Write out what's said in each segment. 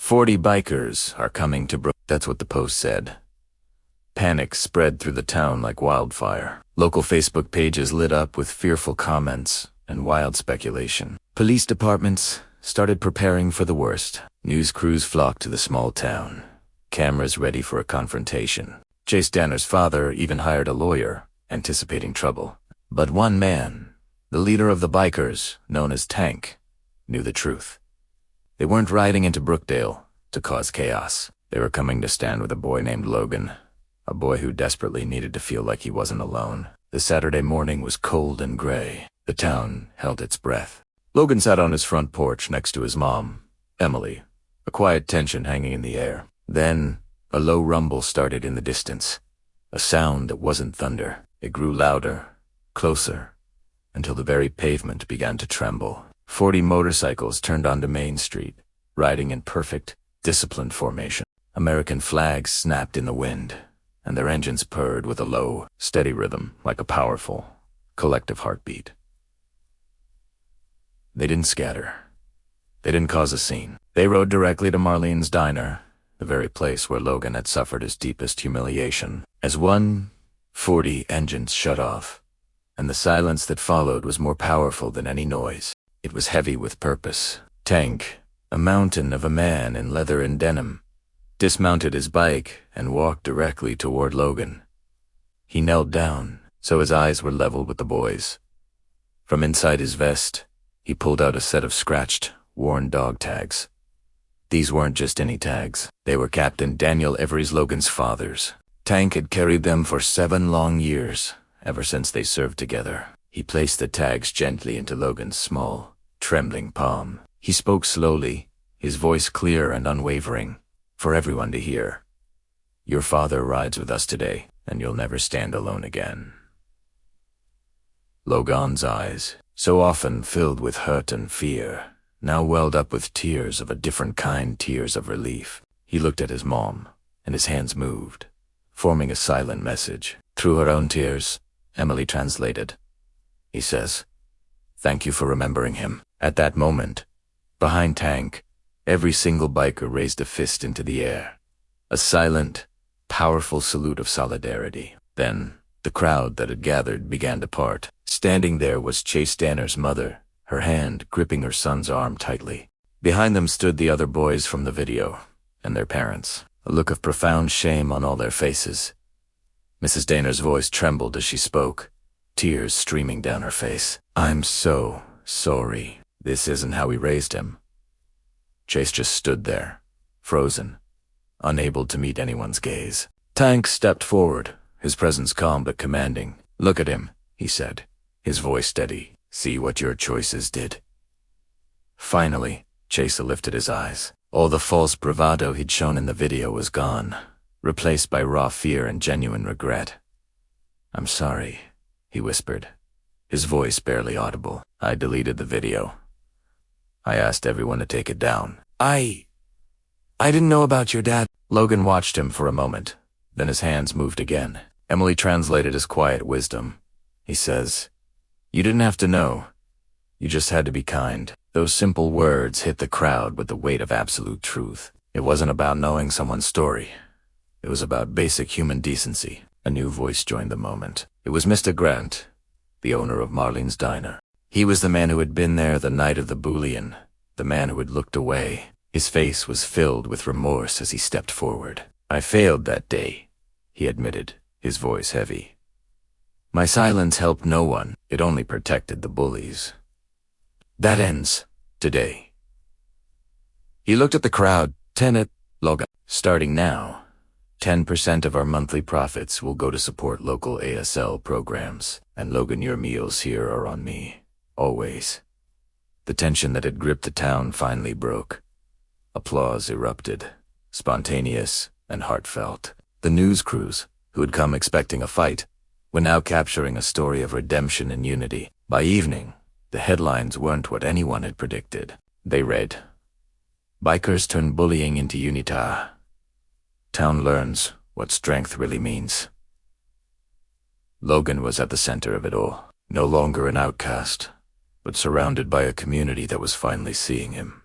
40 bikers are coming to Brookdale. That's what the post said. Panic spread through the town like wildfire. Local Facebook pages lit up with fearful comments and wild speculation. Police departments started preparing for the worst. News crews flocked to the small town, cameras ready for a confrontation. Chase Danner's father even hired a lawyer, anticipating trouble. But one man, the leader of the bikers, known as Tank, knew the truth. They weren't riding into Brookdale to cause chaos. They were coming to stand with a boy named Logan, a boy who desperately needed to feel like he wasn't alone. The Saturday morning was cold and gray. The town held its breath. Logan sat on his front porch next to his mom, Emily, a quiet tension hanging in the air. Then, a low rumble started in the distance, a sound that wasn't thunder. It grew louder, closer, until the very pavement began to tremble. 40 motorcycles turned onto Main Street, riding in perfect, disciplined formation. American flags snapped in the wind, and their engines purred with a low, steady rhythm like a powerful, collective heartbeat. They didn't scatter. They didn't cause a scene. They rode directly to Marlene's diner, the very place where Logan had suffered his deepest humiliation. As 40 engines shut off, and the silence that followed was more powerful than any noise. It was heavy with purpose. Tank, a mountain of a man in leather and denim, dismounted his bike and walked directly toward Logan. He knelt down, so his eyes were leveled with the boys. From inside his vest, he pulled out a set of scratched, worn dog tags. These weren't just any tags. They were Captain Daniel Avery's Logan's father's. Tank had carried them for 7 long years, ever since they served together. He placed the tags gently into Logan's small, trembling palm. He spoke slowly, his voice clear and unwavering, for everyone to hear. "Your father rides with us today, and you'll never stand alone again." Logan's eyes, so often filled with hurt and fear, now welled up with tears of a different kind, tears of relief. He looked at his mom, and his hands moved, forming a silent message. Through her own tears, Emily translated. He says, "Thank you for remembering him." At that moment, behind Tank, every single biker raised a fist into the air. A silent, powerful salute of solidarity. Then, the crowd that had gathered began to part. Standing there was Chase Danner's mother, her hand gripping her son's arm tightly. Behind them stood the other boys from the video, and their parents, a look of profound shame on all their faces. Mrs. Danner's voice trembled as she spoke, tears streaming down her face. "I'm so sorry. This isn't how we raised him." Chase just stood there, frozen, unable to meet anyone's gaze. Tank stepped forward, his presence calm but commanding. "Look at him," he said, his voice steady. "See what your choices did." Finally, Chase lifted his eyes. All the false bravado he'd shown in the video was gone, replaced by raw fear and genuine regret. "I'm sorry," he whispered, his voice barely audible. "I deleted the video. I asked everyone to take it down. I didn't know about your dad." Logan watched him for a moment, then his hands moved again. Emily translated his quiet wisdom. He says, "You didn't have to know. You just had to be kind." Those simple words hit the crowd with the weight of absolute truth. It wasn't about knowing someone's story. It was about basic human decency. A new voice joined the moment. It was Mr. Grant, the owner of Marlene's diner. He was the man who had been there the night of the bullion, the man who had looked away. His face was filled with remorse as he stepped forward. "I failed that day," he admitted, his voice heavy. "My silence helped no one. It only protected the bullies. That ends today." He looked at the crowd. Logan. "Starting now, 10% of our monthly profits will go to support local ASL programs. And Logan, your meals here are on me. Always." The tension that had gripped the town finally broke. Applause erupted, spontaneous and heartfelt. The news crews, who had come expecting a fight, were now capturing a story of redemption and unity. By evening, the headlines weren't what anyone had predicted. They read, "Bikers turn bullying into unita. Town learns what strength really means." Logan was at the center of it all, no longer an outcast, but surrounded by a community that was finally seeing him.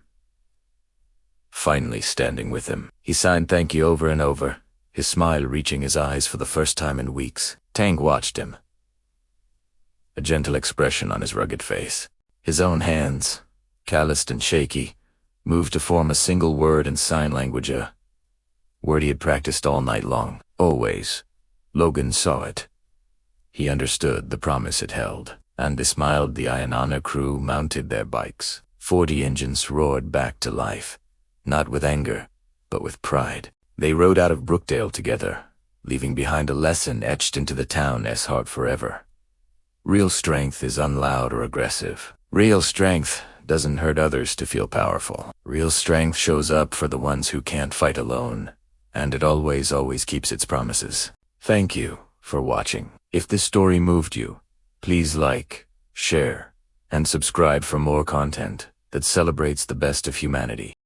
finally standing with him. He signed thank you over and over, his smile reaching his eyes for the first time in weeks. Tang watched him, a gentle expression on his rugged face. His own hands, calloused and shaky, moved to form a single word in sign language, a word he had practiced all night long. Always. Logan saw it. He understood the promise it held, and they smiled. The Ayanana crew mounted their bikes. 40 engines roared back to life, not with anger, but with pride. They rode out of Brookdale together, leaving behind a lesson etched into the town's heart forever. Real strength is unloud or aggressive. Real strength doesn't hurt others to feel powerful. Real strength shows up for the ones who can't fight alone, and it always keeps its promises. Thank you for watching. If this story moved you, please like, share, and subscribe for more content that celebrates the best of humanity.